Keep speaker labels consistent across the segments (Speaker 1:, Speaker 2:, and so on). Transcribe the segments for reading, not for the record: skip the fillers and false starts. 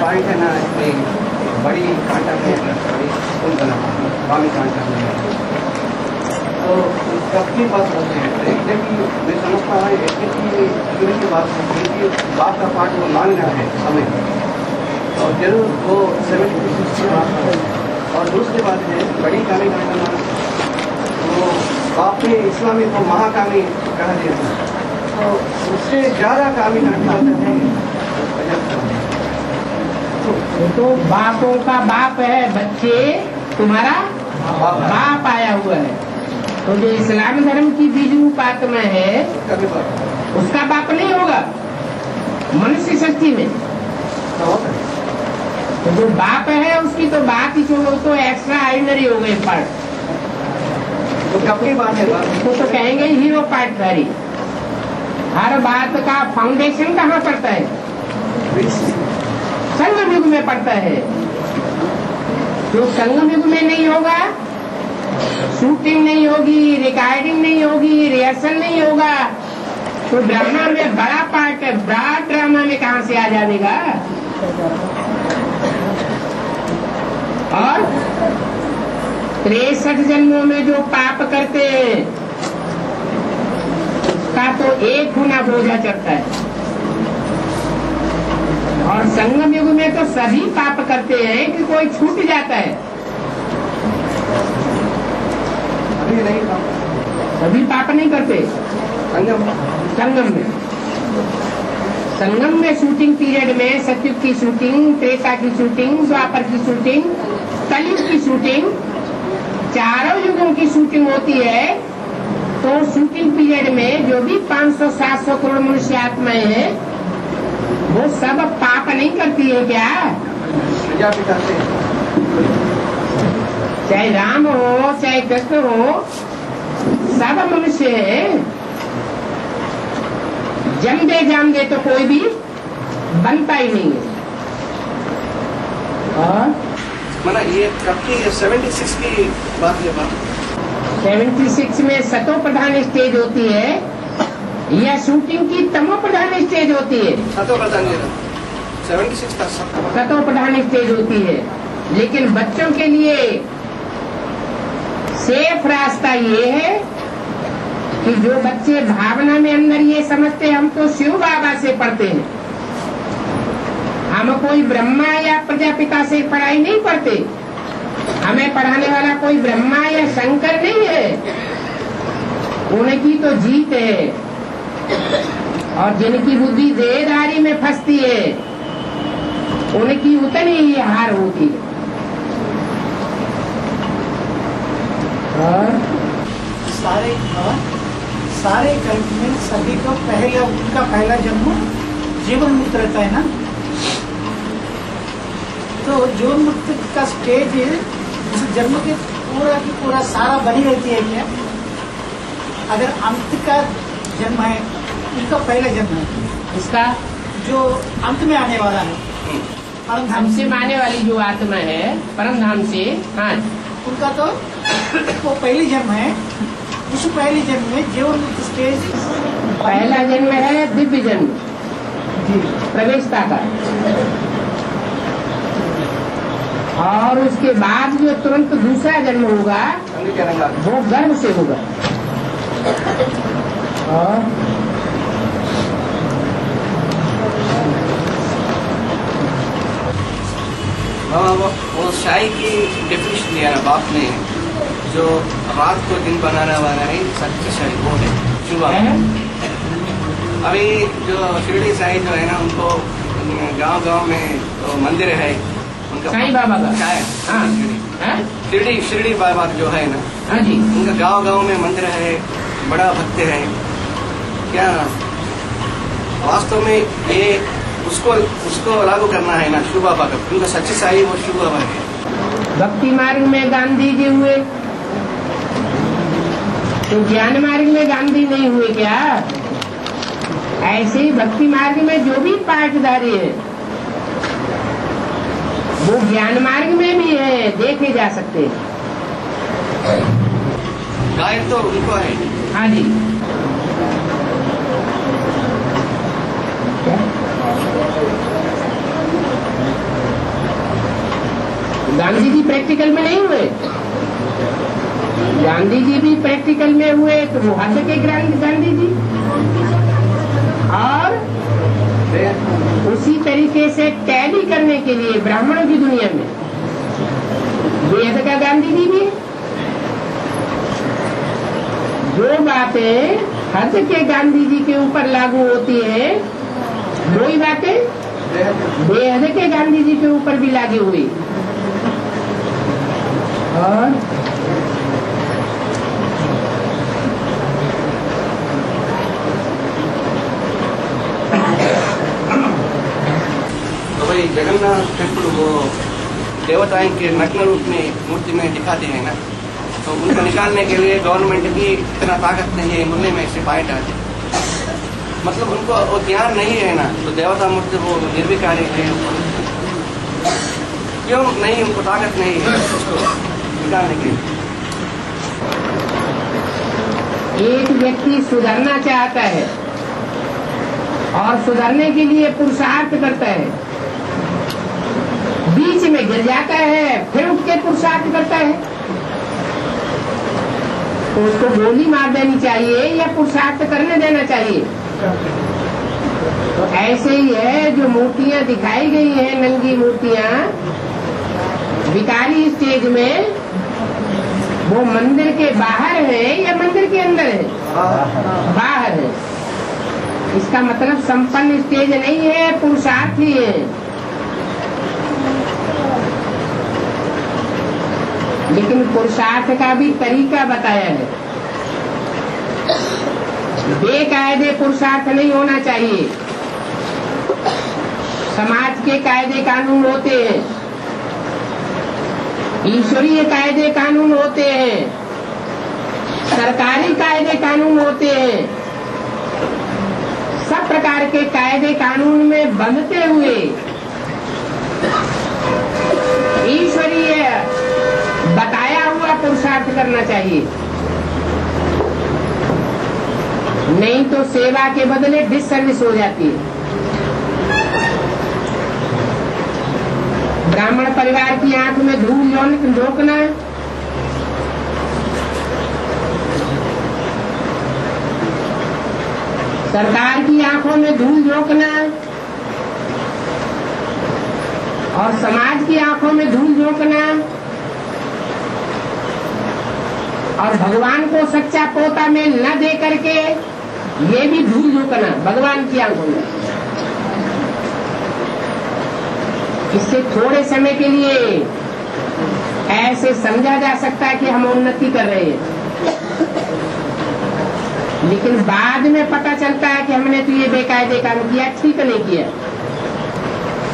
Speaker 1: Point है ना, बड़ी कांटा में बड़ी पुल बना स्वामी कांटा में, तो सबकी बात होते हैं। एग्जैक्टली मैं समझता हूँ एग्जैक्टली की बात होती है कि बात का पाठ वो मांगना है हमें, और जरूर वो 76 की बात है। और दूसरी बात है बड़ी कामी कांटा, वो बाप ने इस्लामी को महाकामी कहा दिया था, तो उससे ज़्यादा कामी कांटा होता है।
Speaker 2: तो बापों का बाप है, बच्चे तुम्हारा बाप आया हुआ है। तो जो इस्लाम धर्म की बीज रूप आत्मा है उसका बाप नहीं होगा मनुष्य शक्ति में। तो जो बाप है उसकी तो बात ही छोड़ो, तो एक्स्ट्रा ऑर्डिनरी हो गए पार्ट।
Speaker 1: तो कब की बात है?
Speaker 2: तो कहेंगे हीरो पार्ट सारी। हर बात का फाउंडेशन कहाँ पड़ता है? संगम युग में पड़ता है। जो संगम युग में नहीं होगा, शूटिंग नहीं होगी, रिकॉर्डिंग नहीं होगी, रिहर्सल नहीं होगा, तो ड्रामा में बड़ा पार्ट है, बड़ा ड्रामा में कहाँ से आ जाएगा? और 63 जन्मों में जो पाप करते हैं उसका तो 1 गुना बोझा चढ़ता है। और संगम युग में तो सभी पाप करते हैं कि कोई छूट जाता है।
Speaker 1: अभी नहीं,
Speaker 2: सभी पाप नहीं करते संगम में शूटिंग पीरियड में सतयुग की शूटिंग, त्रेता की शूटिंग, द्वापर की शूटिंग, कलयुग की शूटिंग, चारों युगों की शूटिंग होती है। तो शूटिंग पीरियड में जो भी 500-700 करोड़ मनुष्य आत्माएं हैं वो सब पाप नहीं करती है क्या? चाहे राम हो चाहे कृष्ण हो, सब मनुष्य है। जम दे जान दे तो कोई भी बनता ही नहीं है। और
Speaker 1: मना ये कब की 76 की बात है?
Speaker 2: 76 में सतो प्रधान स्टेज होती है या शूटिंग की तमो प्रधान स्टेज होती है?
Speaker 1: सतो प्रधान 76 का
Speaker 2: सतो प्रधान स्टेज होती है। लेकिन बच्चों के लिए सेफ रास्ता ये है कि जो बच्चे भावना में अंदर ये समझते हम तो शिव बाबा से पढ़ते हैं, हम कोई ब्रह्मा या प्रजापिता से पढ़ाई नहीं पढ़ते, हमें पढ़ाने वाला कोई ब्रह्मा या शंकर नहीं है, उनकी तो जीत है। और जिनकी बुद्धि देहधारी में फंसती है उनकी उतनी ही हार होती है। और
Speaker 3: सारे कल्प में सभी को उनका पहला जन्म जीवन मुक्त रहता है ना। तो जीवन मुक्त का स्टेज उस जन्म के पूरा की पूरा सारा बनी रहती है क्या? अगर अंत का जन्म है, उनका पहला जन्म है,
Speaker 2: इसका
Speaker 3: जो अंत में आने वाला है, परम धाम
Speaker 2: से आने वाली जो आत्मा है परम धाम से, हाँ,
Speaker 3: उनका तो वो पहली जन्म है। उस पहले जन्म में जीवन मुक्त स्टेज
Speaker 2: पहला जन्म है दिव्य जन्म प्रवेशता का, और उसके बाद जो तुरंत दूसरा जन्म होगा वो गर्भ से होगा। और
Speaker 1: वो शाही की डेफिनेशन दिया ना बाप ने, जो रात को दिन बनाने वाला है सच्ची शाही वो है शुभ। अभी जो शिरडी साई जो है ना, उनको गांव में तो मंदिर है उनका,
Speaker 2: साईं बाबा का
Speaker 1: शिरडी बाबा जो है ना,
Speaker 2: हाँ जी,
Speaker 1: उनका गांव में मंदिर है, बड़ा भक्त है। क्या वास्तव में ये उसको लागू करना है ना शिव बाबा का, उनका सच्ची साई वो शिव बाबा है।
Speaker 2: भक्ति मार्ग में गांधी जी हुए तो ज्ञान मार्ग में गांधी नहीं हुए क्या? ऐसे ही भक्ति मार्ग में जो भी पाठधारी है वो ज्ञान मार्ग में भी है, देखे जा सकते हैं।
Speaker 1: गायब तो उनको है।
Speaker 2: हाँ जी, क्या? प्रैक्टिकल में नहीं हुए। गांधी जी भी प्रैक्टिकल में हुए, तो वो हद के गांधी जी, और उसी तरीके से टैली करने के लिए ब्राह्मणों की दुनिया में वेद का गांधी जी भी। जो बातें हद के गांधी जी के ऊपर लागू होती है, वही बातें बेहद के गांधी जी के ऊपर भी लागू हुई। और
Speaker 1: तो भाई जगन्नाथ टेम्पल वो देवताएं के नग्न रूप में मूर्ति में दिखाते हैं ना, तो उनको निकालने के लिए गवर्नमेंट की इतना ताकत नहीं है, मुल्ले में सिपाही डालते, मतलब उनको वो ज्ञान नहीं है ना, तो देवता मूर्ति वो निर्विकारी है, क्यों नहीं, उनको ताकत नहीं है उसको निकालने के लिए।
Speaker 2: एक व्यक्ति सुधरना चाहता है और सुधरने के लिए पुरुषार्थ करता है, बीच में गिर जाता है, फिर उठ के पुरुषार्थ करता है, तो उसको गोली मार देनी चाहिए या पुरुषार्थ करने देना चाहिए। तो ऐसे ही है, जो मूर्तियां दिखाई गई हैं, नंगी मूर्तियां विकारी स्टेज में, वो मंदिर के बाहर है या मंदिर के अंदर है? बाहर है। इसका मतलब संपन्न स्टेज नहीं है, पुरुषार्थ ही है। लेकिन पुरुषार्थ का भी तरीका बताया है। बेकायदे पुरुषार्थ नहीं होना चाहिए। समाज के कायदे कानून होते हैं, ईश्वरीय कायदे कानून होते हैं, सरकारी कायदे कानून होते हैं। सब प्रकार के कायदे कानून में बंधते हुए ईश्वरीय बताया हुआ पुरुषार्थ करना चाहिए, नहीं तो सेवा के बदले डिससर्विस हो जाती है। ब्राह्मण परिवार की आंख में धूल झोंकना, सरकार की आंखों में धूल झोंकना और समाज की आंखों में धूल झोंकना, और भगवान को सच्चा पोता में न दे करके ये भी धूल झोंकना भगवान की आंखों में। इससे थोड़े समय के लिए ऐसे समझा जा सकता है कि हम उन्नति कर रहे हैं, लेकिन बाद में पता चलता है कि हमने तो ये बेकायदे काम किया, ठीक नहीं किया,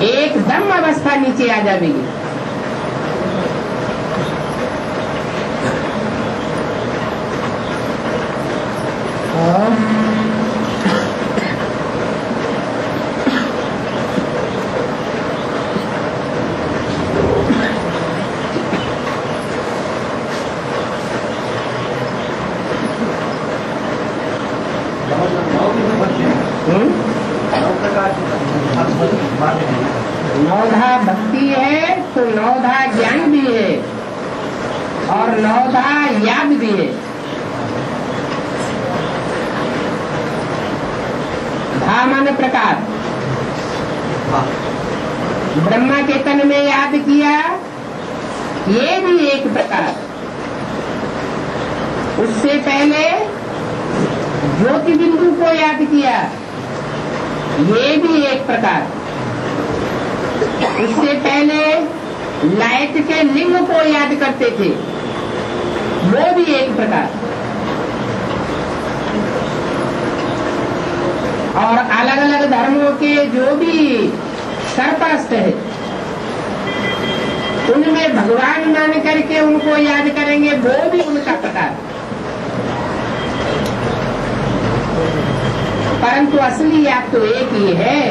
Speaker 2: एकदम अवस्था नीचे आ जाएगी। नौधा भक्ति है तो नौधा ज्ञान भी है और नौधा याद भी है। धा माने प्रकार, ब्रह्मा के तन में याद किया, ये भी एक प्रकार। उससे पहले ज्योति बिंदु को याद किया, ये भी एक प्रकार। उससे पहले लाइट के लिंग को याद करते थे, वो भी एक प्रकार। और अलग अलग धर्मों के जो भी सरपरस्त है, उनमें भगवान मान करके उनको याद करेंगे, वो भी उनका प्रकार। परंतु असली याद तो एक ही है,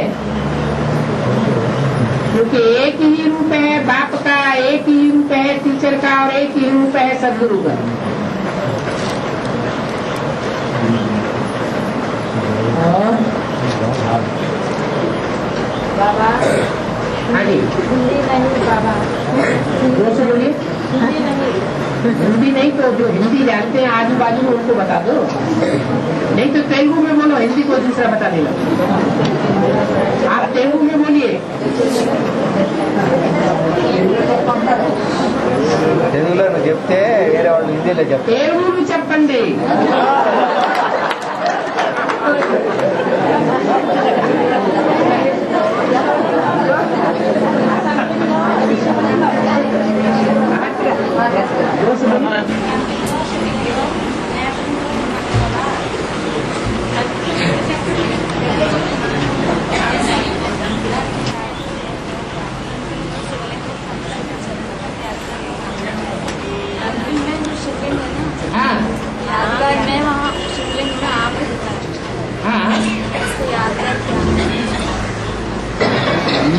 Speaker 2: क्योंकि एक ही रूप है बाप का, एक ही रूप है टीचर का, और एक ही रूप है सदगुरु का।
Speaker 4: बाबा
Speaker 2: हाँ जी,
Speaker 4: हिंदी नहीं बाबा,
Speaker 2: जोर से बोलिए। हिंदी नहीं तो जो हिंदी जानते हैं आजू बाजू में उनको बता दो, नहीं तो तेलुगु में बोलो, हिंदी को दूसरा बता देगा। आप तेलुगु में बोलिए।
Speaker 1: తెలుగులో చెప్తే వేరే వాళ్ళు హిందీలో చెప్తారు।
Speaker 2: తెలుగులో చెప్పండి।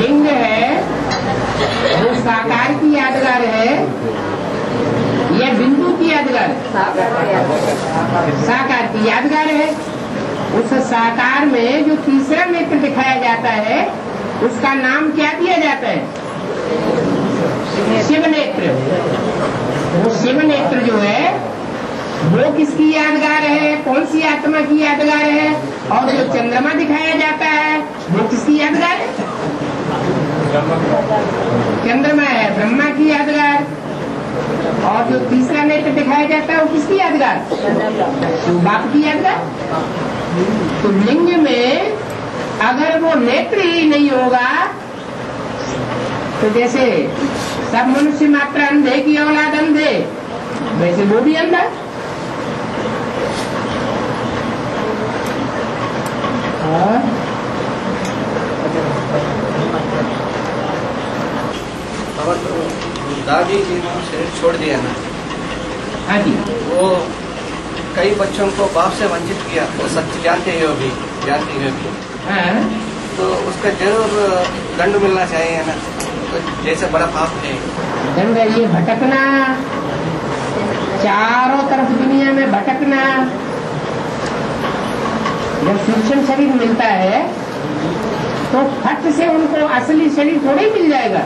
Speaker 2: लिंग है वो साकार की यादगार है या बिंदु की यादगार? साकार की यादगार है। उस साकार में जो तीसरा नेत्र दिखाया जाता है उसका नाम क्या दिया जाता है? शिव नेत्र। वो शिव नेत्र जो है वो किसकी यादगार है? कौन सी आत्मा की यादगार है? और जो चंद्रमा दिखाया जाता है वो किसकी यादगार है? चंद्रमा है ब्रह्मा की यादगार। और जो तीसरा नेत्र दिखाया जाता है वो किसकी यादगार? शिव बाप की यादगार। तो लिंग में अगर वो नेत्र ही नहीं होगा तो जैसे सब मनुष्य मात्र अंधे की औलाद अंधे, वैसे वो भी अंधा।
Speaker 1: दादी जी ने शरीर छोड़ दिया ना।
Speaker 2: हाँ जी।
Speaker 1: वो कई बच्चों को बाप से वंचित किया, वो सच जानते ही होगी, जानती होगी।
Speaker 2: हाँ।
Speaker 1: तो उसका जरूर दंड मिलना चाहिए ना, तो जैसे बड़ा पाप है।
Speaker 2: दंड ये भटकना, चारों तरफ दुनिया में भटकना। जब सूक्ष्म शरीर मिलता है तो फट से उनको असली शरीर थोड़ी मिल जाएगा।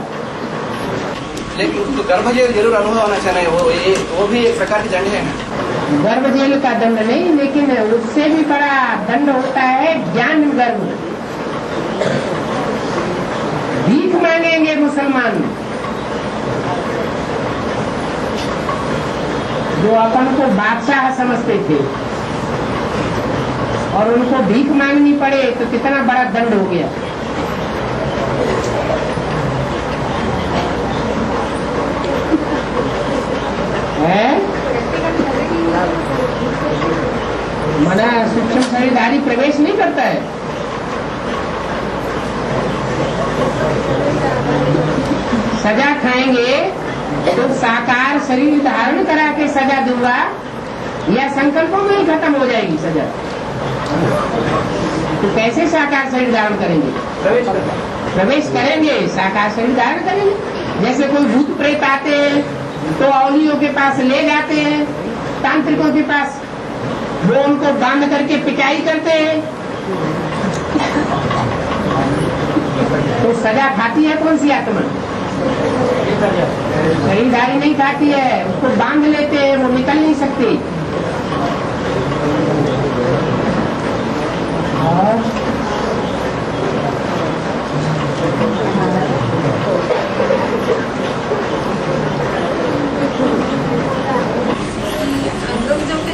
Speaker 1: लेकिन उसको गर्भ जेल जरूर अनुभव होना चाहिए, वो भी एक प्रकार की दंड है ना।
Speaker 2: गर्भ जेल का दंड नहीं, लेकिन उससे भी बड़ा दंड होता है ज्ञान गर्भ। भीख मांगेंगे मुसलमान जो अपन को बादशाह समझते थे और उनको भीख मांगनी पड़े तो कितना बड़ा दंड हो गया। है मना सूक्ष्म शरीरधारी प्रवेश नहीं करता है। सजा खाएंगे तो साकार शरीर धारण करा के सजा दूंगा या संकल्पों में ही खत्म हो जाएगी सजा। तो कैसे साकार शरीर धारण करेंगे? प्रवेश करेंगे, साकार शरीर धारण करेंगे। जैसे कोई भूत प्रेत आते हैं तो औलियों के पास ले जाते हैं, तांत्रिकों के पास, वो उनको बांध करके पिटाई करते हैं। तो सजा खाती है कौन सी आत्मा? शरीरधारी नहीं खाती है, उसको बांध लेते हैं, वो निकल नहीं सकती। और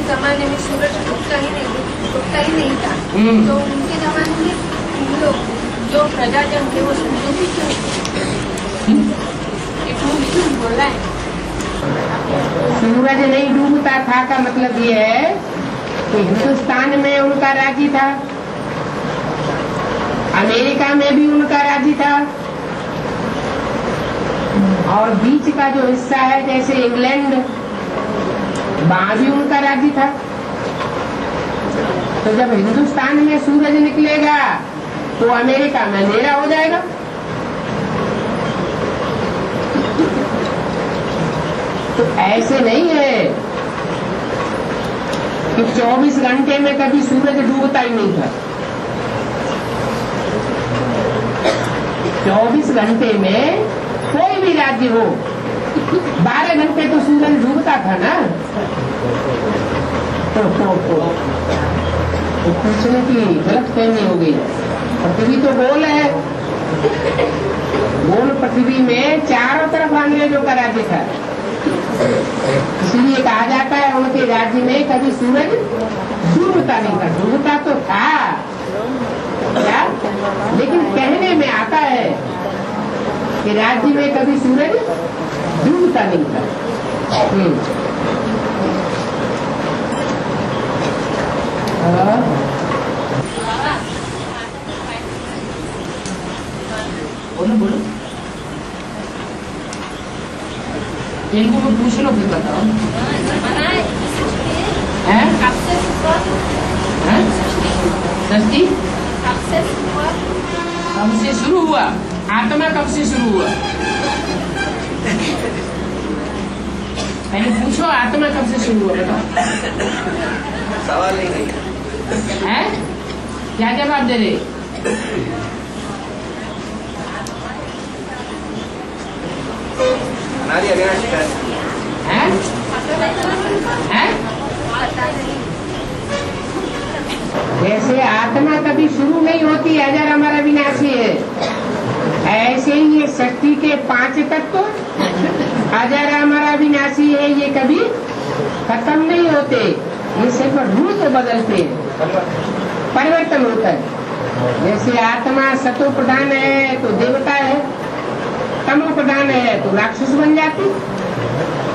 Speaker 4: जमाने में सूरज उगता ही नहीं था, तो उनके जमाने में लोग जो प्रजाजन थे वो सूरज भी क्यों बोला है?
Speaker 2: सूरज नहीं डूबता था का मतलब ये है कि हिंदुस्तान में उनका राज्य था, अमेरिका में भी उनका राज्य था, और बीच का जो हिस्सा है जैसे इंग्लैंड, वहां भी उनका राज्य था। तो जब हिंदुस्तान में सूरज निकलेगा तो अमेरिका में अंधेरा हो जाएगा। तो ऐसे नहीं है कि 24 घंटे में कभी सूरज डूबता ही नहीं था। 24 घंटे में कोई भी राज्य हो 12 घंटे तो सूरज डूबता था ना। तो पूछने की गलत फहमी हो गई। पृथ्वी तो गोल है, गोल पृथ्वी में चारों तरफ अंग्रेजों का राज्य था, इसलिए कहा जाता है उनके राज्य में कभी सूरज डूबता नहीं था। डूबता तो था क्या, लेकिन कहने में आता है कि राज्य में कभी सूरज डूबता नहीं था। बोलो बोलो, इनको मैं पूछ लो फिर बताओ। सृष्टि कब से शुरू हुआ? आत्मा कब से शुरू हुआ? पहले पूछो आत्मा कब से शुरू हुआ, बताओ।
Speaker 1: सवाल नहीं
Speaker 2: है, क्या जवाब दे रहे?
Speaker 1: अनादि अविनाशी
Speaker 2: है? जैसे आत्मा कभी शुरू नहीं होती, अजर अमर अविनाशी है, ऐसे ही ये सृष्टि के 5 तत्व अजर अमर अविनाशी है, ये कभी खत्म नहीं होते, ये सिर्फ रूप बदलते हैं, परिवर्तन होता है। जैसे आत्मा सतो प्रधान है तो देवता है, तमो प्रधान है तो राक्षस बन जाती।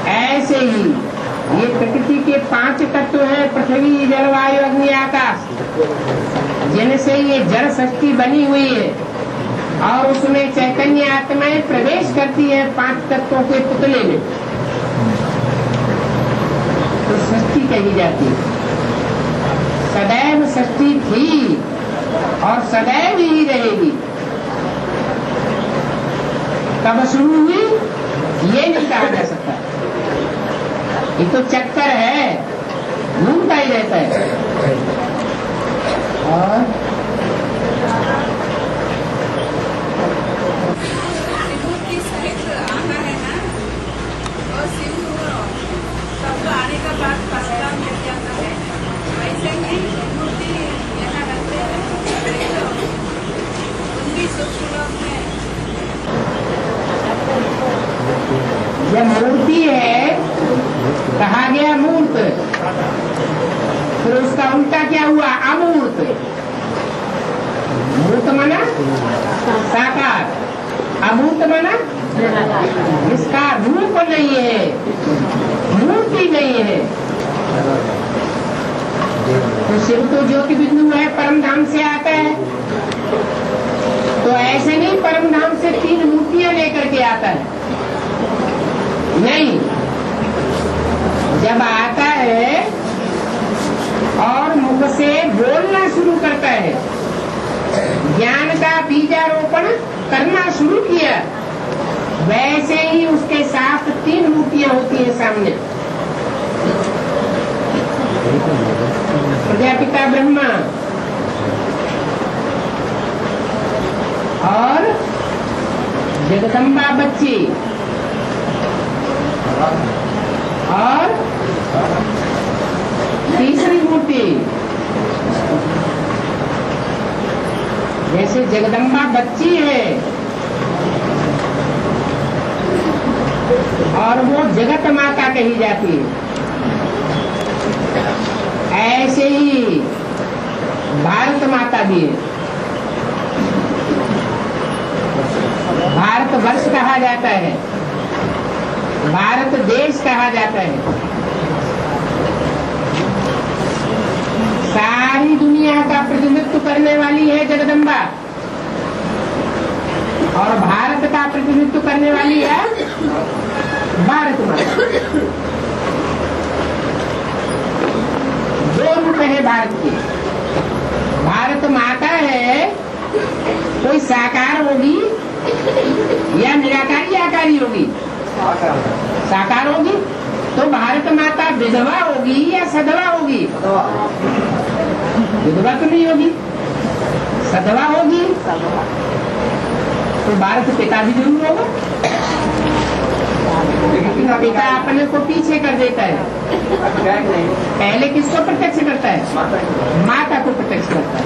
Speaker 2: ऐसे ही ये प्रकृति के 5 तत्व है, पृथ्वी जल वायु अग्नि आकाश, जिनसे ये जड़ सृष्टि बनी हुई है और उसमें चैतन्य आत्माएं प्रवेश करती है 5 तत्वों के पुतले में, तो सृष्टि कही जाती है। सदैव सृष्टि थी और सदैव ही रहेगी। कब शुरू हुई ये नहीं कहा जा सकता, ये तो चक्कर है, घूमता ही रहता है। और
Speaker 4: आने का बाद पश्चिम मिल जाता है, वैसे ही मूर्ति यहाँ रखते हैं, उनकी सूक्ष्म में
Speaker 2: यह मूर्ति है, कहा गया मूर्त, फिर उसका उल्टा क्या हुआ? अमूर्त। मूर्त माना साकार, अमूर्त माना इसका रूप नहीं है, मूर्ति नहीं है। तो शिव तो ज्योति बिंदु है, परम धाम से आता है, तो ऐसे नहीं परम धाम से 3 मूर्तियां लेकर के आता है, नहीं। जब आता है और मुख से बोलना शुरू करता है, ज्ञान का बीजारोपण करना शुरू किया, वैसे ही उसके साथ 3 मूर्तियां होती हैं सामने। प्रजापिता ब्रह्मा और जगदम्बा बच्ची और तीसरी मूर्ति। जैसे जगदम्बा बच्ची है और वो जगत माता कही जाती है, ऐसे ही भारत माता भी है। भारत वर्ष कहा जाता है, भारत देश कहा जाता है। सारी दुनिया का प्रतिनिधित्व करने वाली है जगदम्बा और भारत का प्रतिनिधित्व करने वाली है भारत माता। 2 रूप है भारत के। भारत माता है, कोई साकार होगी या निराकारी आकारी होगी? साकार होगी। तो भारत माता विधवा होगी या सधवा होगी? विधवा तो नहीं होगी, सधवा होगी। तो भारत पिता भी जरूर होगा।
Speaker 1: लेकिन
Speaker 2: पिता अपने को पीछे कर देता है।
Speaker 1: क्या है नहीं
Speaker 2: पहले किसको प्रत्यक्ष करता है?
Speaker 1: माता
Speaker 2: माता को प्रत्यक्ष करता है,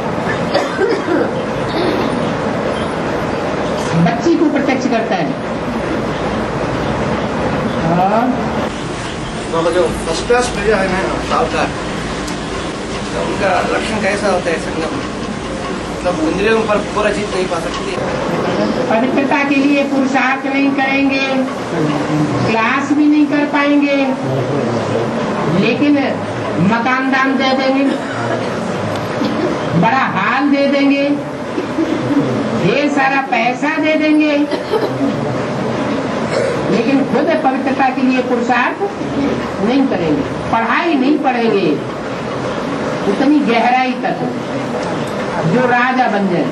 Speaker 2: बच्ची को प्रत्यक्ष करता है।
Speaker 1: तो जो फर्स्ट क्लास प्रजा है ना सावकार, तो उनका लक्षण कैसा होता है? संगम मतलब इंद्रियों पर पूरा जीत नहीं पा सकती।
Speaker 2: पवित्रता के लिए पुरुषार्थ नहीं करेंगे, क्लास भी नहीं कर पाएंगे, लेकिन मकान दान दे देंगे, बड़ा हाल दे देंगे, ढेर सारा पैसा दे देंगे, लेकिन खुद पवित्रता के लिए पुरुषार्थ नहीं करेंगे, पढ़ाई नहीं पढ़ेंगे उतनी गहराई तक जो राजा बन जाए,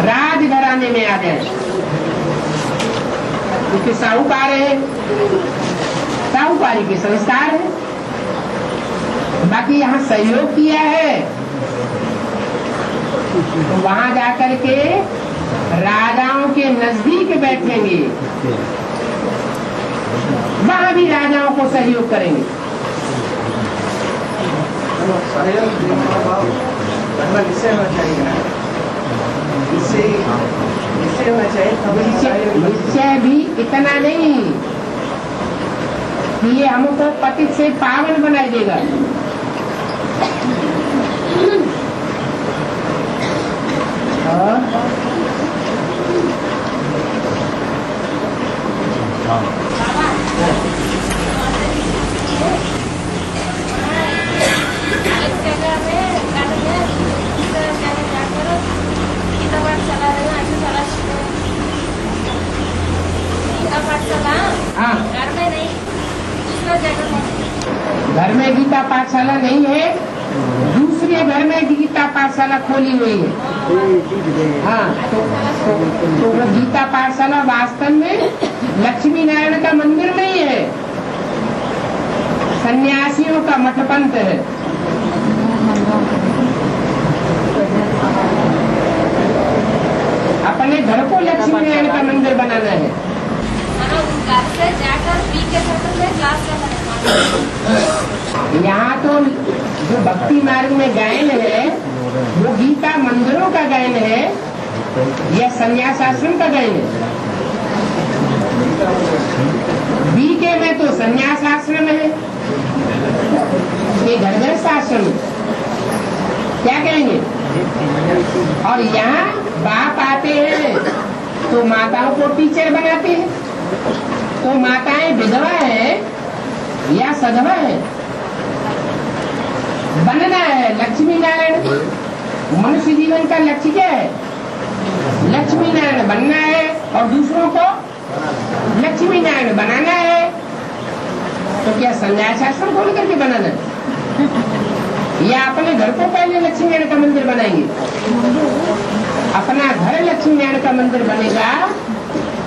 Speaker 2: राजघराने में आ जाए। क्योंकि साहूकार है, साहूकारी के संस्कार है। बाकी यहाँ सहयोग किया है तो वहां जाकर के राजाओं के नजदीक बैठेंगे, वहां भी राजाओं को सहयोग करेंगे।
Speaker 1: सहयोग लगभग इससे होना चाहिए ना, इससे होना चाहिए।
Speaker 2: निश्चय भी इतना नहीं कि ये हमको पतित से पावन बनाई देगा। हाँ, घर में गीता पाठशाला नहीं है, दूसरे घर में गीता पाठशाला खोली हुई है। हाँ, तो वो गीता पाठशाला वास्तव में लक्ष्मी नारायण का मंदिर नहीं है, सन्यासियों का मठपंथ है। अपने घर को लक्ष्मी नारायण का मंदिर बनाना है। यहाँ तो जो भक्ति मार्ग में गायन है वो गीता मंदिरों का गायन है या संन्यास आश्रम का गायन है। बीके में तो संन्यास आश्रम है, ये घर आश्रम है, क्या कहेंगे? और यहाँ बाप आते हैं तो माताओं को टीचर बनाते हैं। तो माताएं विधवा है या सधवा है? बनना है लक्ष्मी नारायण। मनुष्य जीवन का लक्ष्य क्या है? लक्ष्मी नारायण बनना है और दूसरों को लक्ष्मी नारायण बनाना है। तो क्या संन्यास आश्रम खोल करके बनाना है या अपने घर को पहले लक्ष्मी नारायण का मंदिर बनाएंगे? अपना घर लक्ष्मी नारायण का मंदिर बनेगा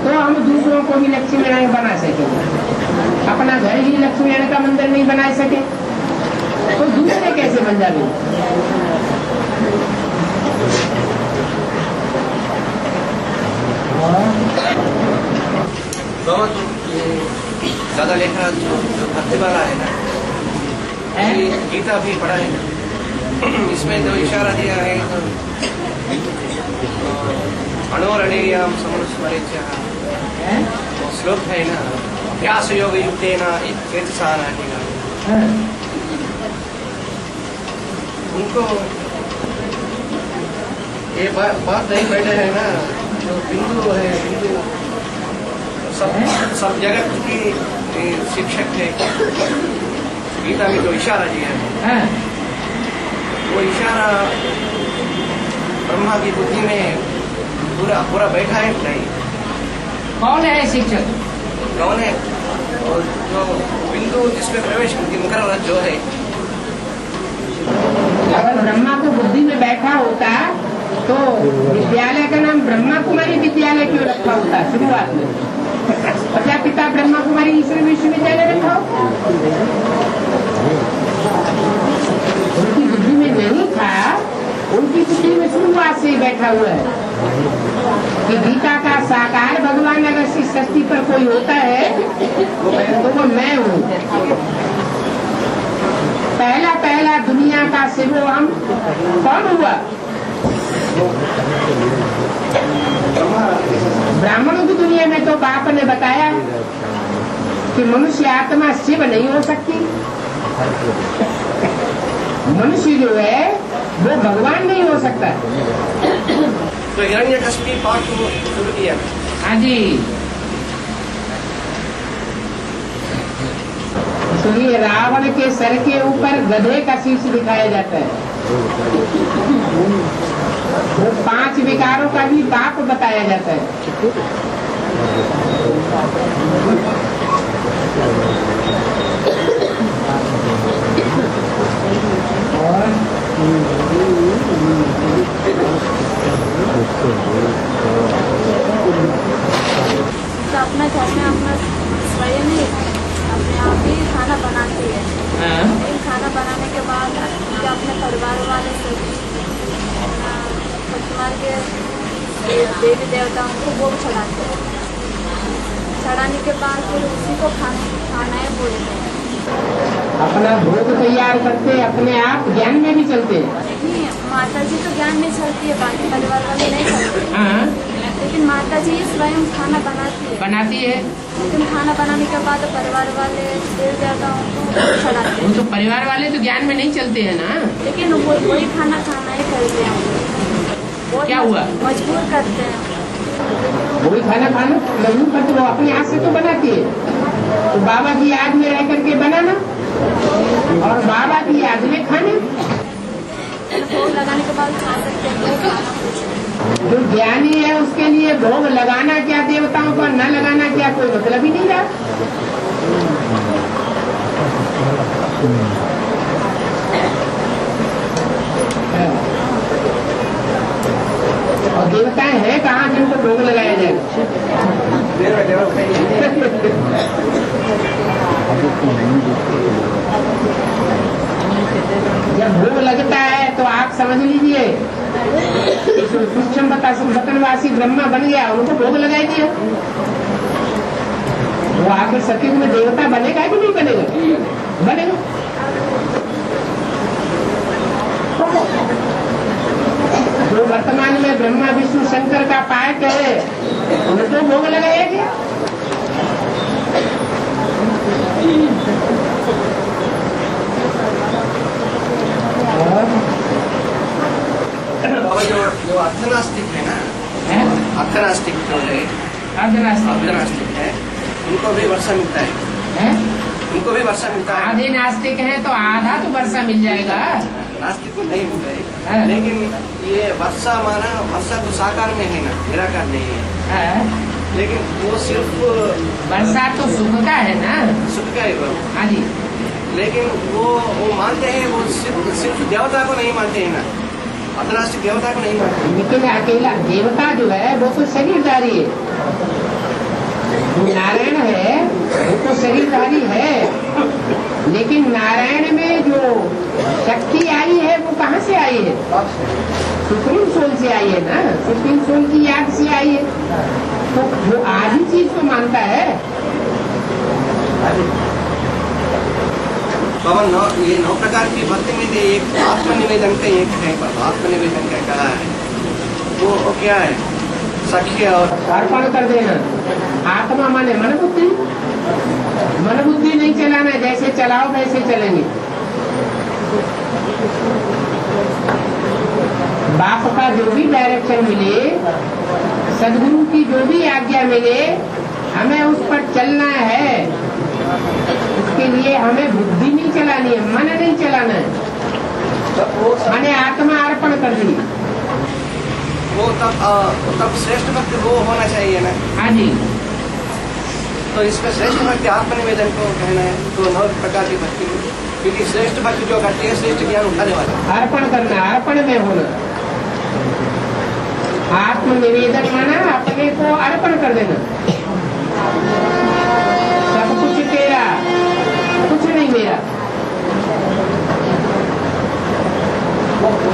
Speaker 2: तो हम दूसरों को भी लक्ष्मी नारायण बना सकेंगे। अपना घर ही लक्ष्मी नारायण का मंदिर नहीं बना सके तो दूसरे कैसे बन जाएंगे?
Speaker 1: तो ज्यादा लेखा जो भक्ति वाला है ना, गीता भी पढ़ा है ना, इसमें जो इशारा दिया है अणोरणीयाम समनुस्मरेच्यः श्लोक है ना, व्यास योग युक्तेन चेतसा नाटिका। उनको ये बात नहीं बैठे है ना, जो बिंदु है, बिंदु सब जगत की शिक्षक है। गीता में जो इशारा दिया है वो इशारा ब्रह्मा की बुद्धि में पूरा पूरा बैठा है नहीं?
Speaker 2: कौन है शिक्षक?
Speaker 1: कौन है? और जो बिंदु जिसमें प्रवेश कर जो है,
Speaker 2: अगर ब्रह्मा को बुद्धि में बैठा होता तो विद्यालय का नाम ब्रह्मा कुमारी विद्यालय क्यों रखा होता शुरुआत में? प्रजापिता ब्रह्मा कुमारी ईश्वर विश्वविद्यालय रखा हो? उनकी बुद्धि में नहीं था, उनकी बुद्धि में शुरुआत से ही बैठा हुआ है। कि गीता का साकार भगवान अगर इस सृष्टि पर कोई होता है तो वो मैं हूँ। पहला दुनिया का शिवोहम कौन हुआ? ब्राह्मणों की दुनिया में तो बाप ने बताया कि मनुष्य आत्मा शिव नहीं हो सकती। मनुष्य जो है वो भगवान नहीं हो सकता।
Speaker 1: तो हिरण्यकश्यप पाठ शुरू किया।
Speaker 2: हाँ जी, सुनिए, रावण के सर के ऊपर गधे का शीश दिखाया जाता है। वो 5 विकारों का भी बाप बताया जाता है। और
Speaker 5: तो अपना घर में अपना स्वयं ही अपने आप ही खाना बनाती है। लेकिन खाना बनाने के बाद जो अपने परिवार वाले से परिवार के देवी देवताओं को भोग चढ़ाते हैं। चढ़ाने के बाद फिर उसी को खाना है बोलते हैं।
Speaker 2: अपना भोग तैयार करते, अपने आप ज्ञान में भी चलते।
Speaker 5: नहीं, माता जी तो ज्ञान में चलती है, बाकी परिवार वाले नहीं चलते। लेकिन माता जी स्वयं खाना बनाती है। लेकिन खाना बनाने के बाद परिवार वाले देव देवताओं को चढ़ाते हैं।
Speaker 2: तो परिवार वाले तो ज्ञान में नहीं चलते हैं ना।
Speaker 5: लेकिन वही खाना ही करते हैं।
Speaker 2: क्या हुआ?
Speaker 5: मजबूर करते हैं।
Speaker 2: वही खाना मजबूर करते, वो अपने हाथ से तो बनाती है। तो बाबा की याद में रह करके बनाना और बाबा की याद में खाना।
Speaker 5: भोग लगाने के बाद खा सकते हैं।
Speaker 2: जो ज्ञानी है उसके लिए भोग लगाना क्या, देवताओं को न लगाना क्या, कोई मतलब ही नहीं रहा। और देवताएं हैं कहाँ जिनको भोग लगाया जाए? जब भोग लगता है तो आप समझ लीजिए बतनवासी ब्रह्मा बन गया, उनको भोग लगाई दिया। वो आखिर सतयुग में देवता बनेगा कि नहीं बनेगा? बनेगा। जो वर्तमान में ब्रह्मा विष्णु शंकर का पाठ है उनको भोग लगाया गया।
Speaker 1: जो अर्धनास्तिक है ना, अर्धनास्तिक जो है, अर्धनास्तिक है, उनको भी वर्षा मिलता है। उनको भी वर्षा मिलता है।
Speaker 2: आधे नास्तिक है तो आधा तो वर्षा मिल जाएगा।
Speaker 1: नास्तिक को नहीं मिलेगा, लेकिन ये वर्षा माना वर्षा तो साकार में है ना, निराकार नहीं है। लेकिन वो सिर्फ
Speaker 2: वर्षा तो सुख का है ना,
Speaker 1: सुख का है।
Speaker 2: हाँ जी।
Speaker 1: लेकिन वो मानते हैं, वो सिर्फ देवता को नहीं मानते हैं ना, अर्धनास्तिक देवता को नहीं मानते।
Speaker 2: लेकिन अकेला देवता जो है वो तो शरीरधारी है। नारायण है वो तो शरीरधारी है, लेकिन नारायण में जो शक्ति आई है वो कहाँ से आई है? सुप्रीम सोल से आई है ना, सुप्रीम सोल की याद से आई है। तो वो आधी चीज को मानता है।
Speaker 1: पवन ये 9 प्रकार की भक्ति में एक आत्मनिवेदन का एक है, आत्मनिवेदन का कहा है। वो क्या है? सख्य और
Speaker 2: अर्पण कर देना। आत्मा माने मन बुद्धि, मन बुद्धि नहीं चलाना, जैसे चलाओ वैसे चलेंगे। बाप का जो भी डायरेक्शन मिले, सदगुरु की जो भी आज्ञा मिले, हमें उस पर चलना है। उसके लिए हमें बुद्धि नहीं चलानी है, मन नहीं चलाना है। मैंने आत्मा अर्पण कर दी।
Speaker 1: वो तब श्रेष्ठ भक्ति वो होना चाहिए ना।
Speaker 2: हाँ जी।
Speaker 1: तो इसमें श्रेष्ठ भक्ति आत्मनिवेदन को कहना है। तो 9 प्रकार की भक्ति, क्योंकि श्रेष्ठ भक्ति जो करती है श्रेष्ठ ज्ञान उठाने वाला।
Speaker 2: अर्पण करना, अर्पण में होना। आत्मनिवेदन माना अपने को अर्पण कर देना। सब कुछ तेरा, कुछ नहीं मेरा।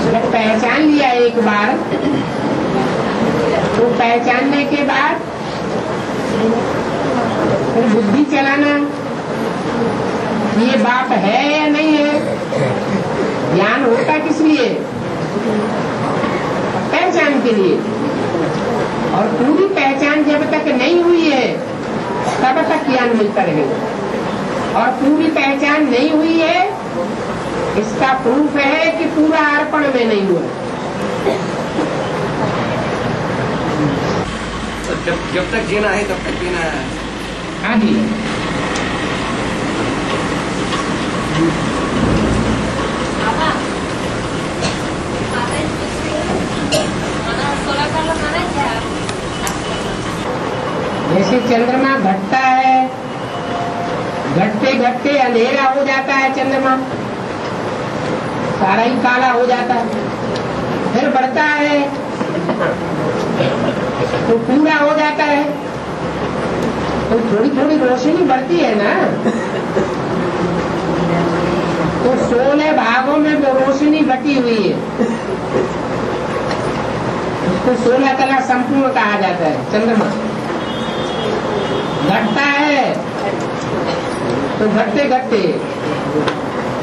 Speaker 2: जब पहचान लिया एक बार, तो वो पहचानने के बाद फिर बुद्धि चलाना, ये बाप है या नहीं है। ज्ञान होता किस लिए? पहचान के लिए। और पूरी पहचान जब तक नहीं हुई है तब तक ज्ञान मिलता रहेगा। और पूरी पहचान नहीं हुई है, इसका प्रूफ है कि पूरा अर्पण में नहीं हुआ।
Speaker 1: तो जब तक जीना है तब तक जीना है।
Speaker 2: हाँ जी। जैसे चंद्रमा घटता है, घटते घटते अंधेरा हो जाता है, चंद्रमा सारा ही काला हो जाता है, फिर बढ़ता है तो पूरा हो जाता है। तो थोड़ी थोड़ी रोशनी बढ़ती है ना, तो 16 भागों में वो रोशनी बटी हुई है, उसको 16 कला संपूर्ण कहा जाता है। चंद्रमा घटता है तो घटते घटते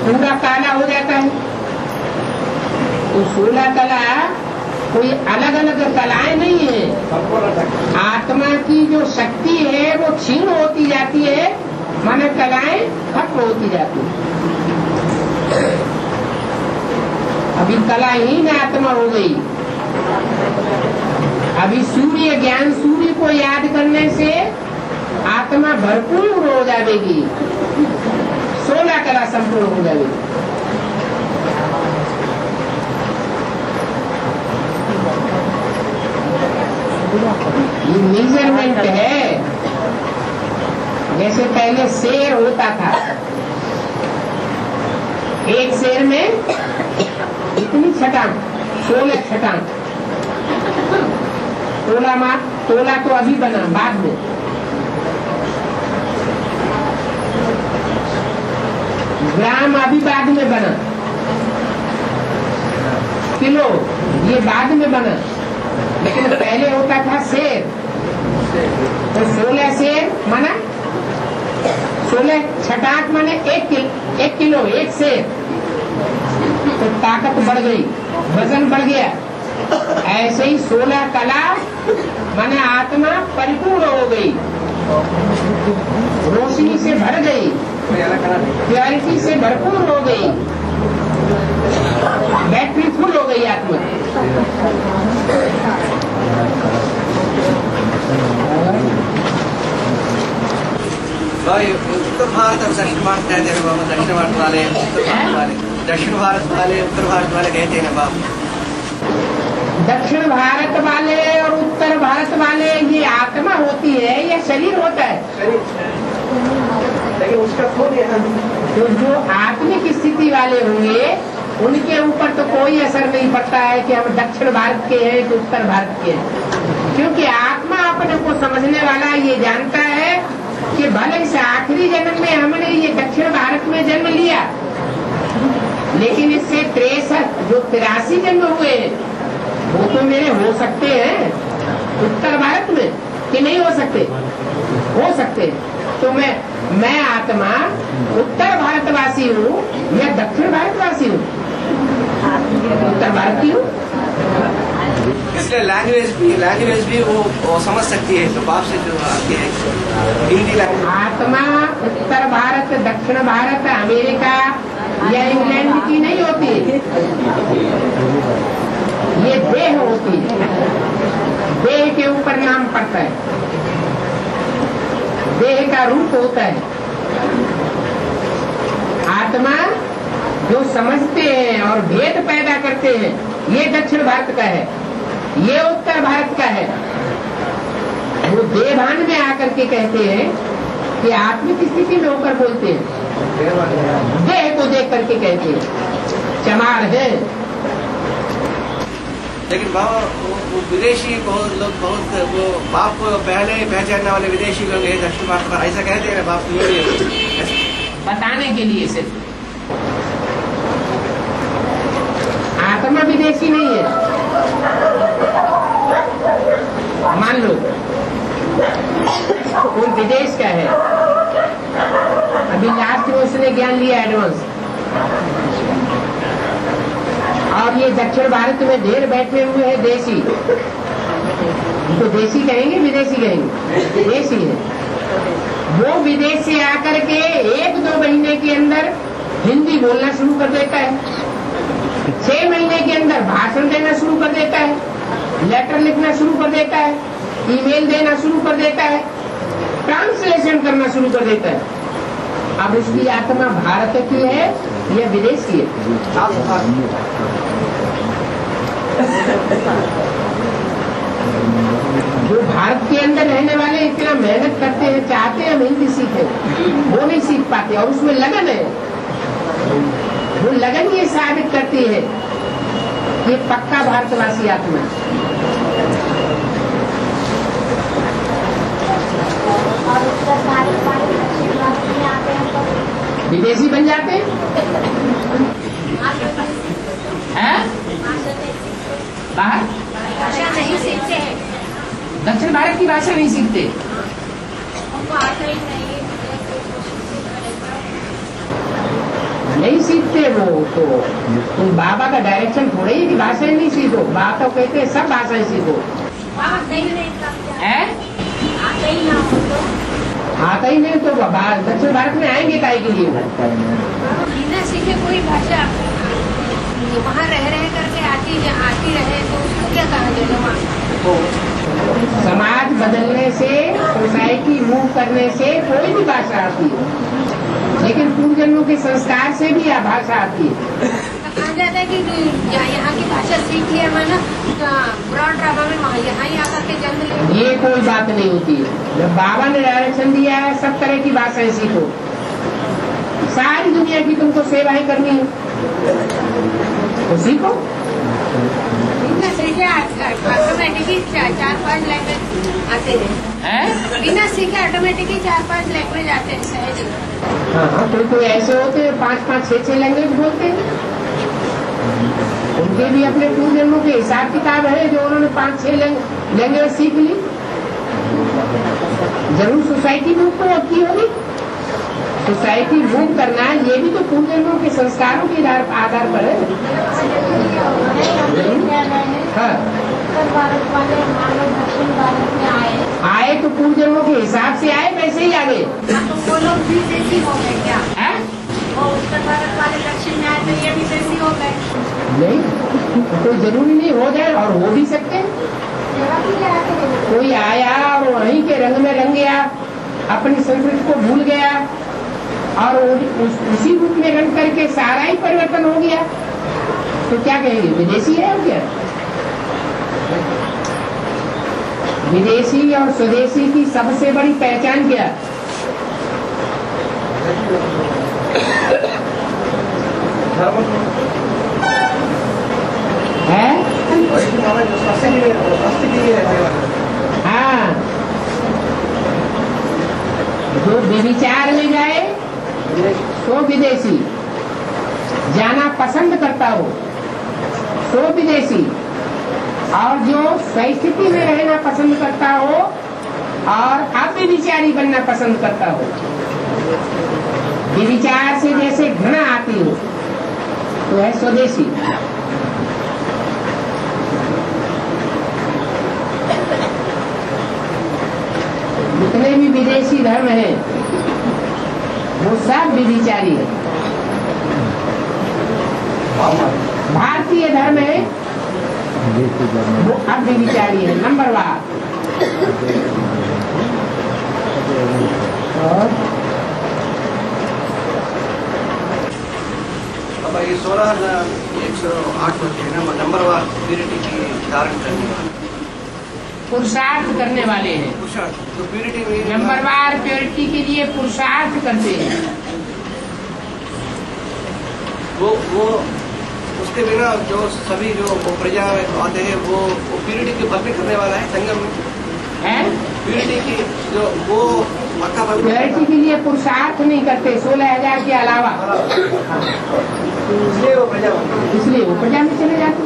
Speaker 2: पूरा काला हो जाता है। तो 16 कला कोई अलग अलग कलाएं नहीं है। आत्मा की जो शक्ति है वो क्षीण होती जाती है, माने कलाएं खत्म होती जाती है। अभी कलाहीन आत्मा हो गई। अभी सूर्य ज्ञान, सूर्य को याद करने से आत्मा भरपूर हो जाएगी, 16 कला संपूर्ण हो जाएगी। ये मेजरमेंट है। जैसे पहले शेर होता था, एक शेर में इतनी छटांग, 16 छटांग। तोला तो अभी बना, बाद में। ग्राम अभी बाद में बना, किलो ये बाद में बना, लेकिन पहले होता था शेर। तो 16 शेर माना 16 छटाक माने 1 किलो 1 शेर। तो ताकत बढ़ गई, वजन बढ़ गया। ऐसे ही 16 कला माने आत्मा परिपूर्ण हो गई, रोशनी से भर गई, क्लैरिटी से भरपूर हो गई, बैटरी फुल हो गई आत्मा।
Speaker 1: उत्तर भारत और दक्षिण भारत कहते हैं बाबा। दक्षिण भारत वाले उत्तर भारत वाले, दक्षिण भारत वाले उत्तर भारत वाले कहते हैं बाबा।
Speaker 2: दक्षिण भारत वाले और उत्तर भारत वाले, ये आत्मा होती है या शरीर होता है?
Speaker 1: लेकिन उसका खुद
Speaker 2: तो जो आत्मिक स्थिति वाले होंगे उनके ऊपर तो कोई असर नहीं पड़ता है कि हम दक्षिण भारत के हैं कि उत्तर भारत के हैं, क्योंकि आत्मा अपने को समझने वाला ये जानता है कि भले से आखिरी जन्म में हमने ये दक्षिण भारत में जन्म लिया, लेकिन इससे 83 जन्म हुए वो तो मेरे हो सकते हैं उत्तर भारत में, कि नहीं हो सकते? हो सकते। तो मैं आत्मा उत्तर भारतवासी हूँ या दक्षिण भारतवासी हूँ? उत्तर भारत की हूँ।
Speaker 1: इसलिए लैंग्वेज भी वो समझ सकती है। तो बाप से जो आती है हिंदी लैंग्वेज।
Speaker 2: आत्मा उत्तर भारत, दक्षिण भारत, अमेरिका या इंग्लैंड की नहीं होती, ये देह होती है। देह के ऊपर नाम पड़ता है, देह का रूप होता है। आत्मा जो समझते हैं और भेद पैदा करते हैं, ये दक्षिण भारत का है, ये उत्तर भारत का है। वो देहभान में आकर के कहते हैं कि आत्मिक स्थिति में होकर बोलते हैं, देह को देख करके कहते हैं चमार है।
Speaker 1: लेकिन बाबा वो विदेशी बहुत लोग, बहुत वो बाप को पहले पहचानने वाले विदेशी लोग हैं दक्षिण भारत पर, ऐसा कहते हैं बाप
Speaker 2: बताने के लिए सिर्फ। आत्मा विदेशी नहीं है। मान लो कोई विदेश का है, अभी लास्ट में उसने ज्ञान लिया एडवांस, और ये दक्षिण भारत में ढेर बैठे हुए हैं देसी, तो देसी कहेंगे विदेशी कहेंगे? देसी है। वो विदेश से आकर के 1-2 महीने के अंदर हिंदी बोलना शुरू कर देता है, 6 महीने के अंदर भाषण देना शुरू कर देता है, लेटर लिखना शुरू कर देता है, ईमेल देना शुरू कर देता है, ट्रांसलेशन करना शुरू कर देता है। अब उसकी आत्मा भारत की है या विदेश की है? जो भारत के अंदर रहने वाले इतना मेहनत करते हैं, चाहते हैं हम हिंदी सीखें, वो नहीं सीख पाते, और उसमें लगन है। वो लगन ये साबित करती है ये पक्का भारतवासी आत्मा है। विदेशी बन जाते हैं, बाहर
Speaker 4: भाषा नहीं सीखते हैं,
Speaker 2: दक्षिण भारत की भाषा नहीं सीखते। नहीं सीखते वो तो तुम बाबा का डायरेक्शन थोड़े ही कि भाषाएं नहीं सीखो, बाबा तो कहते हैं सब भाषाएं सीखो। आता ही नहीं तो दक्षिण भारत में आएंगे काहे के लिए?
Speaker 4: बिना सीखे कोई भाषा वहाँ रह करके आती रहे तो उसको क्या कहा जाएगा?
Speaker 2: समाज बदलने से, सोसाइटी मूव करने से कोई भी भाषा आती है, लेकिन पूर्व जन्मों के संस्कार से भी भाषा आती है।
Speaker 4: कहा जाता है कि यहाँ की भाषा सीख लिया मैंने ब्रॉड ड्रामा में यहाँ ही आकर के जन्म लिया।
Speaker 2: ये कोई बात नहीं होती है। जब बाबा ने डायरेक्शन दिया है सब तरह की भाषाएं सीखो, सारी दुनिया की तुमको सेवाएं करनी है तो सीखो।
Speaker 4: बिना सीखे ऑटोमेटिकली 4-5 लैंग्वेज आते हैं। बिना सीखे ऑटोमेटिकली 4-5 लैंग्वेज आते हैं सहज।
Speaker 2: हाँ, कोई ऐसे होते हैं 5-5, 6-6 लैंग्वेज बोलते हैं, उनके भी अपने पूर्व जन्मों के हिसाब किताब है जो उन्होंने 5-6 लैंग्वेज सीख ली। जरूर सोसाइटी मूव तो अब की होगी, सोसाइटी मूव करना है ये भी तो पूर्व जन्मों के संस्कारों के आधार पर है। हाँ, आए तो पूर्व जन्मों के हिसाब से आए, वैसे ही आगे।
Speaker 4: वो लोग भी देसी हो गए क्या? वो उत्तर भारत वाले दक्षिण में आए तो ये भी देसी हो गए?
Speaker 2: नहीं, कोई जरूरी नहीं, हो जाए और हो भी सकते हैं। कोई आया और वहीं के रंग में रंग गया, अपनी संस्कृति को भूल गया और उसी रूप में रंग करके सारा ही परिवर्तन हो गया, तो क्या कहेंगे? विदेशी है क्या? विदेशी और स्वदेशी की सबसे बड़ी पहचान क्या है? हाँ, जो विचार में जाए तो विदेशी, जाना पसंद करता हो तो विदेशी, और जो स्थिति में रहना पसंद करता हो और अव्यभिचारी बनना पसंद करता हो, विचार से जैसे घृणा आती हो तो है स्वदेशी। जितने भी विदेशी धर्म हैं वो सब विचारी है। भारतीय धर्म है वो अव्यभिचारी है, नंबर 1। और
Speaker 1: अब ये 16,108 होते हैं ना, नंबर 1 प्यूरिटी की धारण करने वाले,
Speaker 2: पुरुषार्थ करने वाले हैं।
Speaker 1: तो प्यूरिटी में
Speaker 2: नंबर 1 प्योरिटी के लिए पुरुषार्थ करते हैं।
Speaker 1: वो उसके बिना जो सभी जो वो प्रजा आते हैं वो प्यूरिटी की भक्ति करने वाला है संगम में
Speaker 2: है।
Speaker 1: प्यूरिटी की जो वो मक्का
Speaker 2: प्योरिटी के लिए पुरुषार्थ नहीं करते 16,000 के अलावा,
Speaker 1: इसलिए वो प्रजा
Speaker 2: में चले जाते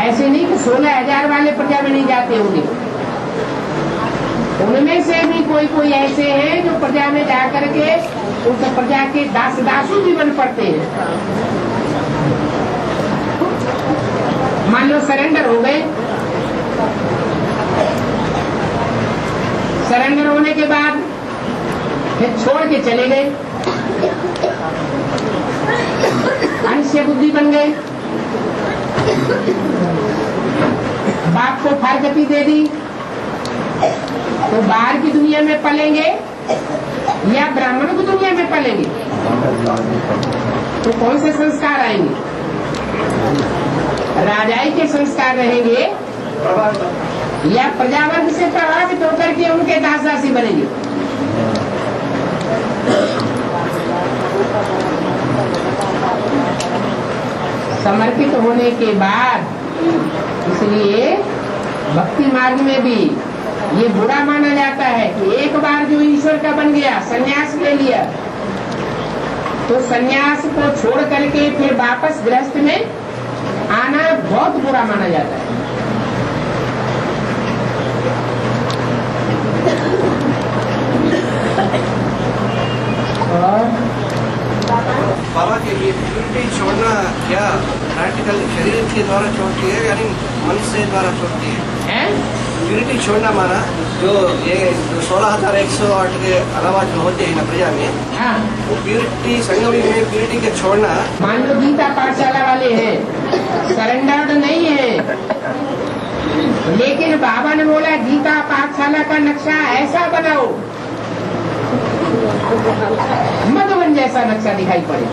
Speaker 2: ऐसे नहीं कि 16,000 वाले प्रजा में नहीं जाते होंगे, उनमें से भी कोई कोई ऐसे हैं जो प्रजा में जाकर के उस प्रजा के दासू भी बन पड़ते हैं। मान लो सरेंडर हो गए, सरेंडर होने के बाद फिर छोड़ के चले गए, अंश बुद्धि बन गए, बाप को फारगति दे दी, तो बाहर की दुनिया में पलेंगे या ब्राह्मण की दुनिया में पलेंगे? तो कौन से संस्कार आएंगे? राजाई के संस्कार रहेंगे या प्रजावर्ग से प्रभावित होकर के उनके दास दासी बनेंगे? समर्पित होने के बाद, इसलिए भक्ति मार्ग में भी ये बुरा माना जाता है कि एक बार जो ईश्वर का बन गया, संन्यास ले लिया, तो संन्यास को छोड़ करके फिर वापस गृहस्थ में आना बहुत बुरा माना जाता है। और
Speaker 1: बाबा के लिए प्यूरिटी छोड़ना क्या प्रैक्टिकल शरीर के द्वारा छोड़ती है यानी मन से द्वारा छोड़ती है? प्यूरिटी छोड़ना माना जो ये 16,108 के अलावा जो होते हैं ना प्रजा में, वो प्यूरिटी संगमी में प्यूरिटी के छोड़ना।
Speaker 2: मान लो गीता पाठशाला वाले हैं, सरेंडर्ड नहीं है, लेकिन बाबा ने बोला गीता पाठशाला का नक्शा ऐसा बनाओ, मधुबन जैसा नक्शा दिखाई पड़े।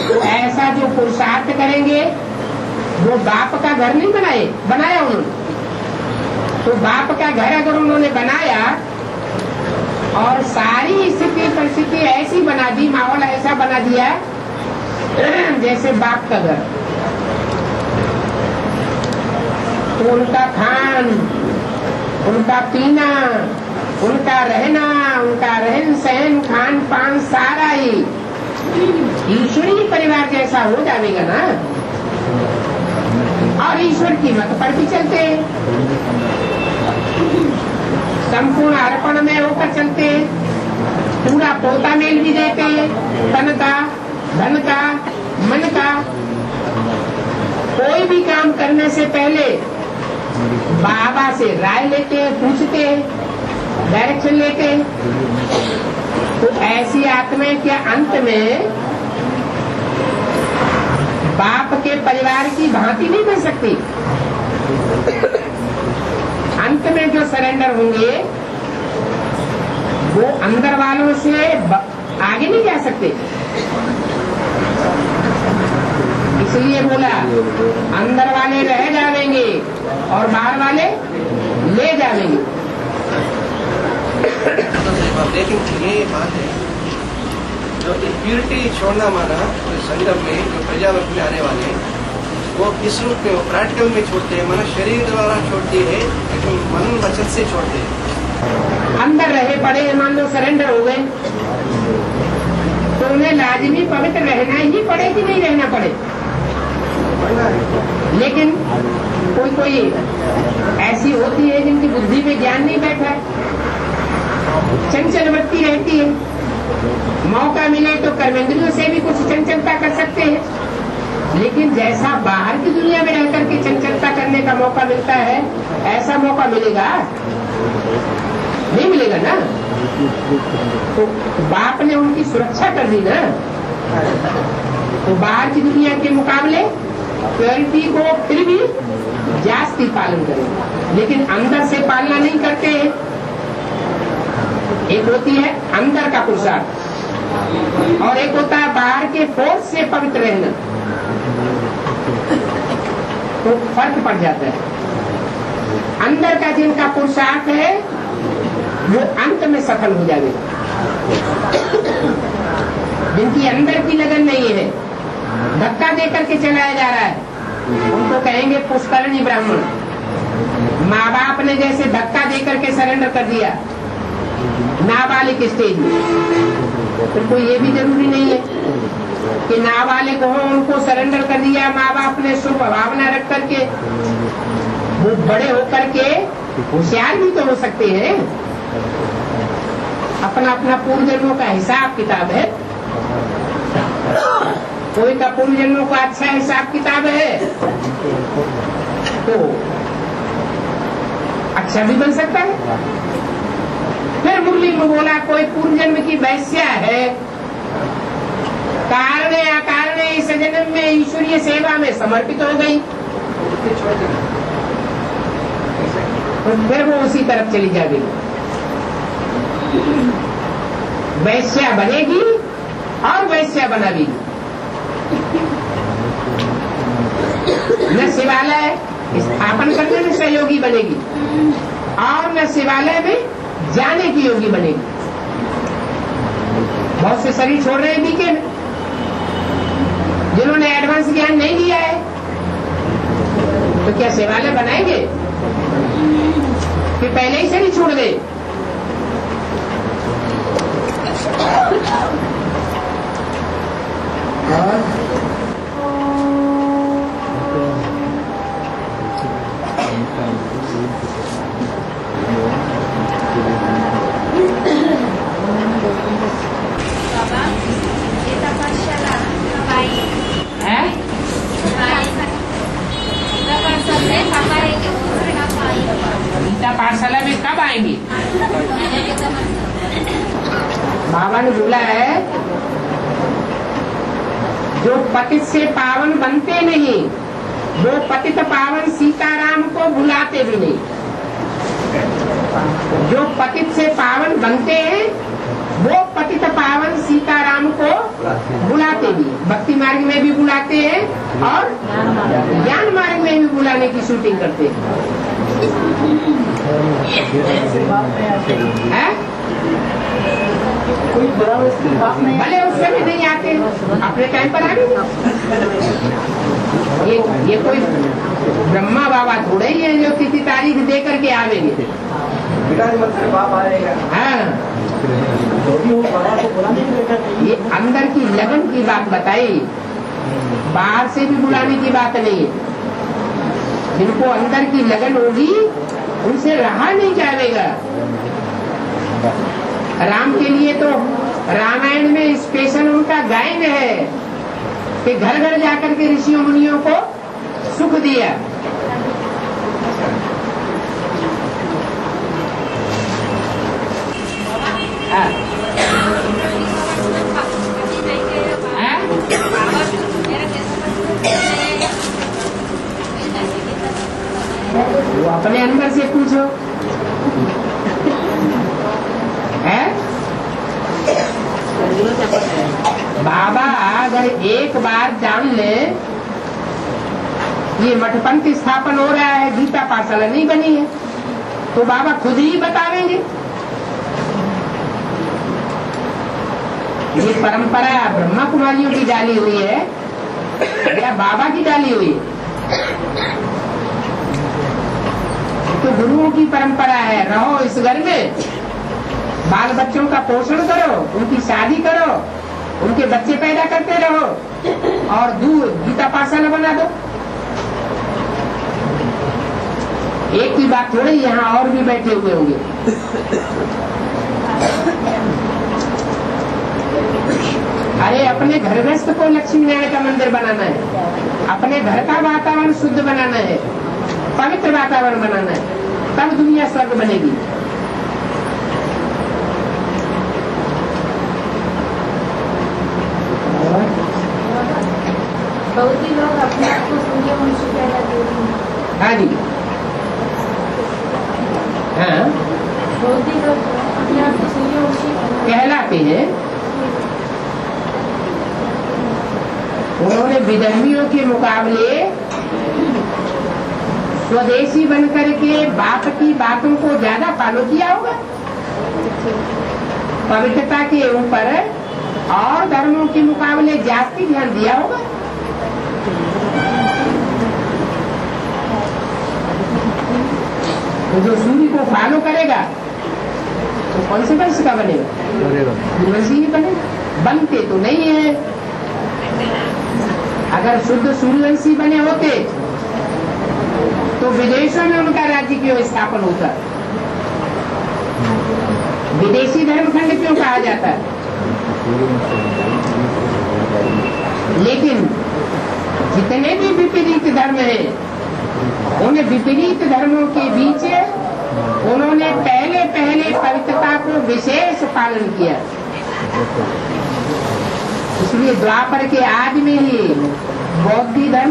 Speaker 2: तो ऐसा जो पुरुषार्थ करेंगे, वो बाप का घर नहीं बनाया उन्होंने, तो बाप का घर अगर उन्होंने बनाया और सारी स्थिति परिस्थिति ऐसी बना दी, माहौल ऐसा बना दिया जैसे बाप का घर, तो उनका खान, उनका पीना, उनका रहना, उनका रहन सहन, खान पान सारा ही ईश्वरीय परिवार जैसा हो जाएगा ना, और ईश्वर की मत पर भी चलते, संपूर्ण अर्पण में होकर चलते, पूरा पोता मेल भी देते, तन का, धन का, मन का। कोई भी काम करने से पहले बाबा से राय लेते, पूछते, डायरेक्शन लेते। तो ऐसी आत्माएं क्या अंत में बाप के परिवार की भांति नहीं बन सकती? अंत में जो सरेंडर होंगे वो अंदर वालों से आगे नहीं जा सकते। इसलिए बोला अंदर वाले रह जाएंगे और बाहर वाले ले जाएंगे।
Speaker 1: लेकिन ये बात है जो इम्प्यूरिटी छोड़ना माना तो संगम में जो प्रजावर्ग में आने वाले वो किस रूप में, प्रैक्टिकल में छोड़ते हैं, माना शरीर द्वारा छोड़ती है लेकिन मन वचन से छोड़ते हैं।
Speaker 2: अंदर रहे पड़े, मान लो सरेंडर हो गए, तो उन्हें लाजमी पवित्र रहना ही पड़े कि नहीं रहना पड़े। लेकिन कोई कोई ऐसी होती है जिनकी बुद्धि में ज्ञान नहीं बैठा है, चंचल वृत्ति रहती है, मौका मिले तो कर्मेंद्रियों से भी कुछ चंचलता कर सकते हैं, लेकिन जैसा बाहर की दुनिया में रहकर के चंचलता करने का मौका मिलता है, ऐसा मौका मिलेगा नहीं मिलेगा ना। तो बाप ने उनकी सुरक्षा कर दी ना, तो बाहर की दुनिया के मुकाबले प्योरिटी को फिर भी जास्ती पालन करें, लेकिन अंदर से पालना नहीं करते। एक होती है अंदर का पुरुषार्थ और एक होता है बाहर के फोर्स से पवित्र रहना, तो फर्क पड़ जाता है। अंदर का जिनका पुरुषार्थ है वो अंत में सफल हो जाएगा, जिनकी अंदर की लगन नहीं है, धक्का देकर के चलाया जा रहा है, उनको कहेंगे पुष्करणी ब्राह्मण। माँ बाप ने जैसे धक्का देकर के सरेंडर कर दिया नाबालिग स्टेज में, तो कोई ये भी जरूरी नहीं है कि नाबालिग हो उनको सरेंडर कर दिया माँ बाप ने शुभ भावना रख करके, वो बड़े होकर के होशियार भी तो हो सकते हैं। अपना अपना पूर्व जन्मों का हिसाब किताब है, कोई का पूर्व जन्मों का अच्छा हिसाब किताब है तो अच्छा भी बन सकता है। फिर मुरली में बोला कोई पूर्व जन्म की वैश्या है, कारण अकारण इस जन्म में ईश्वरीय सेवा में समर्पित हो गई, तो फिर वो उसी तरफ चली जाएगी, वैश्या बनेगी और वैश्या बनाएगी। न शिवालय स्थापन करने में सहयोगी बनेगी और न शिवालय में जाने की योगी बनेगी। बहुत से शरीर छोड़ रहे हैं बीके में, जिन्होंने एडवांस ज्ञान नहीं लिया है, तो क्या शिवालय बनाएंगे कि पहले ही शरीर छोड़ गए? गीता पाठशाला में कब आएंगी? बाबा ने बोला है जो पतित से पावन बनते नहीं वो पतित पावन सीताराम को भुलाते भी नहीं। जो पतित से पावन बनते हैं वो पतित पावन सीताराम को बुलाते भी, भक्ति मार्ग में भी बुलाते हैं और ज्ञान मार्ग में भी बुलाने की शूटिंग करते हैं।
Speaker 3: कोई बुरा बात नहीं,
Speaker 2: भले उससे भी नहीं आते, अपने टाइम पर आ गए। ये कोई ब्रह्मा बाबा थोड़े ही है जो किसी तारीख दे करके आवेंगे। हाँ, ये अंदर की लगन की बात बताई, बाहर से भी बुलाने की बात नहीं है। जिनको अंदर की लगन होगी उनसे रहा नहीं जाएगा। राम के लिए तो रामायण में स्पेशल उनका गायन है कि घर घर जाकर के ऋषियों मुनियों को सुख दिया। वो अपने अंदर से पूछो है। बाबा अगर एक बार जान ले ये मठपंथ स्थापन हो रहा है, गीता पाठशाला नहीं बनी है, तो बाबा खुद ही बतावेंगे। ये परंपरा ब्रह्मा कुमारियों की डाली हुई है या बाबा की डाली हुई है? तो गुरुओं की परंपरा है। रहो इस घर में, बाल बच्चों का पोषण करो, उनकी शादी करो, उनके बच्चे पैदा करते रहो और दूर गीता पाठशाला बना दो। एक की बात थोड़ी, यहाँ और भी बैठे हुए होंगे। अरे अपने घरग्रस्त को लक्ष्मी नारायण का मंदिर बनाना है, अपने घर का वातावरण शुद्ध बनाना है, पवित्र वातावरण बनाना है, तब दुनिया स्वर्ग बनेगी।
Speaker 5: बहुत ही लोग अपने आप को सूर्यवंशी कहलाते हैं।
Speaker 2: हाँ जी, हाँ,
Speaker 5: बहुत ही लोग अपने आप को सूर्यवंशी
Speaker 2: कहलाते हैं। उन्होंने विधर्मियों के मुकाबले स्वदेशी बनकर के बाप की बातों को ज्यादा फॉलो किया होगा, पवित्रता के ऊपर और धर्मों के मुकाबले जास्ती ध्यान दिया होगा। तो जो सूर्य को फॉलो करेगा तो कौन से वंश का बनेगा? वंशी ही बनेगा। बनते तो नहीं है, अगर शुद्ध सूर्यवंशी बने होते तो विदेशों में उनका राज्य क्यों स्थापन होता? विदेशी धर्मखंड क्यों कहा जाता है? लेकिन जितने भी विपरीत धर्म हैं, उन विपरीत धर्मों के बीच उन्होंने पहले पवित्रता को विशेष पालन किया। इसलिए द्वापर के आदि में ही बौद्ध धर्म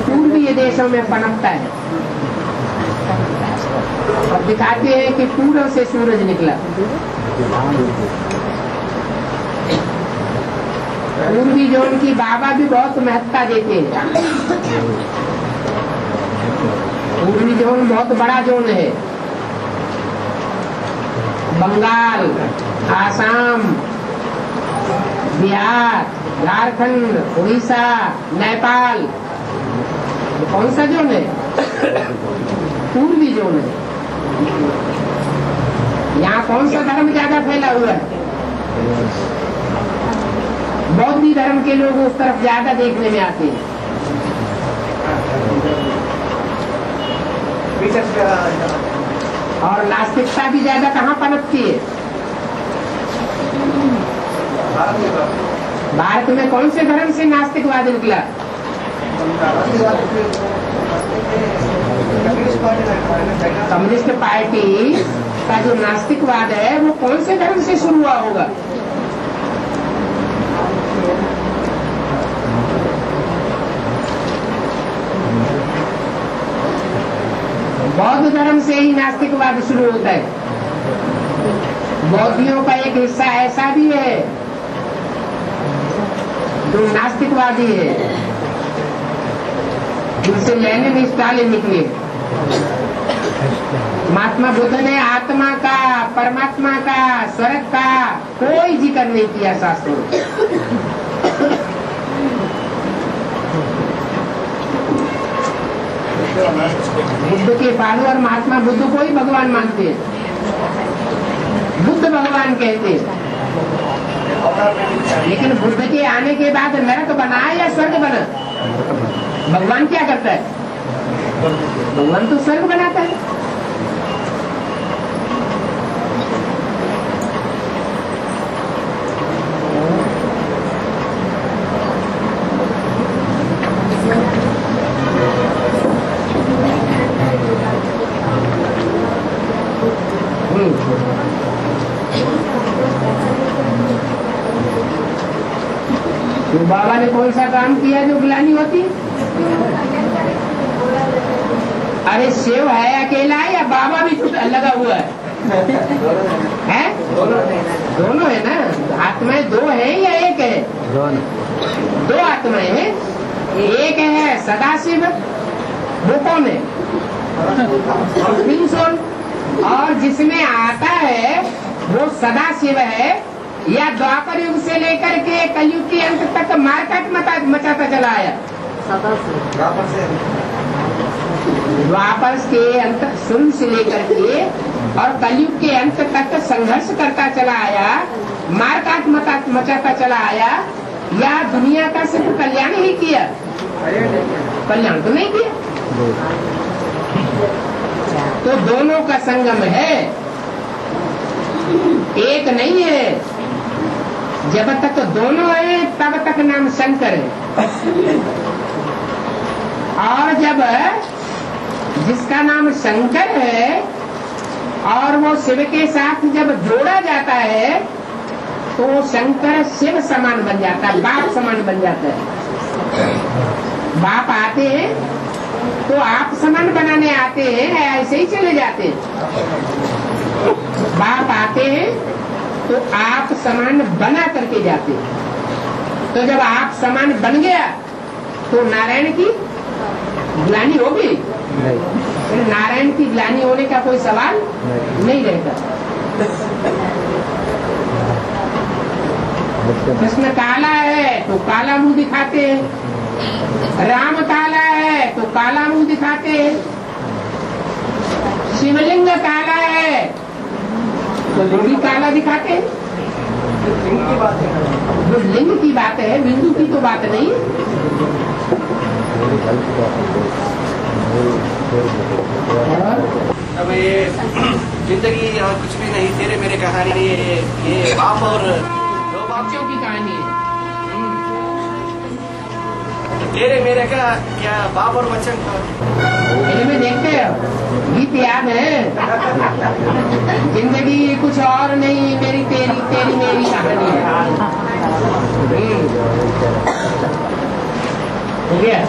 Speaker 2: पूर्वीय देशों में पनपता है और दिखाते हैं कि पूर्व से सूरज निकला। पूर्वी जोन की बाबा भी बहुत महत्ता देते हैं। पूर्वी जोन बहुत बड़ा जोन है। बंगाल, आसाम, बिहार, झारखंड, उड़ीसा, नेपाल, ये कौन सा जोन है? पूर्वी जोन है। यहाँ कौन सा धर्म ज्यादा फैला हुआ है? बौद्ध धर्म के लोग उस तरफ ज्यादा देखने में आते हैं। और नास्तिकता भी ज्यादा कहाँ पनपती है? भारत में कौन से धर्म से नास्तिकवाद निकला? कम्युनिस्ट पार्टी का जो नास्तिकवाद है वो कौन से धर्म से शुरू हुआ होगा? बौद्ध धर्म से ही नास्तिकवाद शुरू होता है। बौद्धियों का एक हिस्सा ऐसा भी है जो नास्तिकवादी है, जिनसे लेनिन स्टालिन निकले। महात्मा बुद्ध ने आत्मा का, परमात्मा का, स्वर्ग का कोई जिक्र नहीं किया शास्त्रों में। बुद्ध के फॉलोअर महात्मा बुद्ध को ही भगवान मानते हैं, बुद्ध भगवान कहते हैं। लेकिन बुद्ध के आने के बाद नरक बना या स्वर्ग बना? भगवान क्या करता है? भगवान तो स्वर्ग बनाता है। तो बाबा ने कौन सा काम किया जो ग्लानि होती? अरे शिव है अकेला या बाबा भी लगा हुआ है? दोनों है ना। आत्माएं दो है या एक है? दो आत्माएं हैं। एक है सदाशिव, वो कौन है? और जिसमें आता है वो सदाशिव है, या द्वापर युग से लेकर के कलयुग के अंत तक मारकाट मचाता चला आया? द्वापर के अंत शुरू से लेकर के और कलयुग के अंत तक संघर्ष करता चला आया, मारकाट मचाता चला आया, या दुनिया का सिर्फ कल्याण ही किया? कल्याण तो नहीं किया। तो दोनों का संगम है, एक नहीं है। जब तक दोनों है तब तक नाम शंकर है। और जब जिसका नाम शंकर है और वो शिव के साथ जब जोड़ा जाता है तो शंकर शिव समान बन जाता है, बाप समान बन जाता है। बाप आते हैं तो आप समान बनाने आते हैं, ऐसे ही चले जाते हैं। बाप आते हैं तो आप समान बना करके जाते हैं। तो जब आप समान बन गया तो नारायण की ग्लानि होगी? नारायण की ग्लानि होने का कोई सवाल नहीं रहता। कृष्ण काला है तो काला मुंह दिखाते हैं, राम काला है तो काला मुंह दिखाते हैं, शिवलिंग काला है तो वो भी काला दिखाते हैं।
Speaker 1: लिंग की बात है,
Speaker 2: जो लिंग की बात है, बिंदु की तो बात नहीं।
Speaker 1: अब ये जिंदगी और कुछ भी नहीं, तेरे मेरे कहानी नहीं है, ये बाप और दो
Speaker 2: बच्चों की कहानी है।
Speaker 1: तेरे मेरे का क्या बाप और बच्चन का।
Speaker 2: फिल्म में देखते हो, गीत याद है, जिंदगी कुछ और नहीं, मेरी तेरी तेरी मेरी कहानी है। हो गया।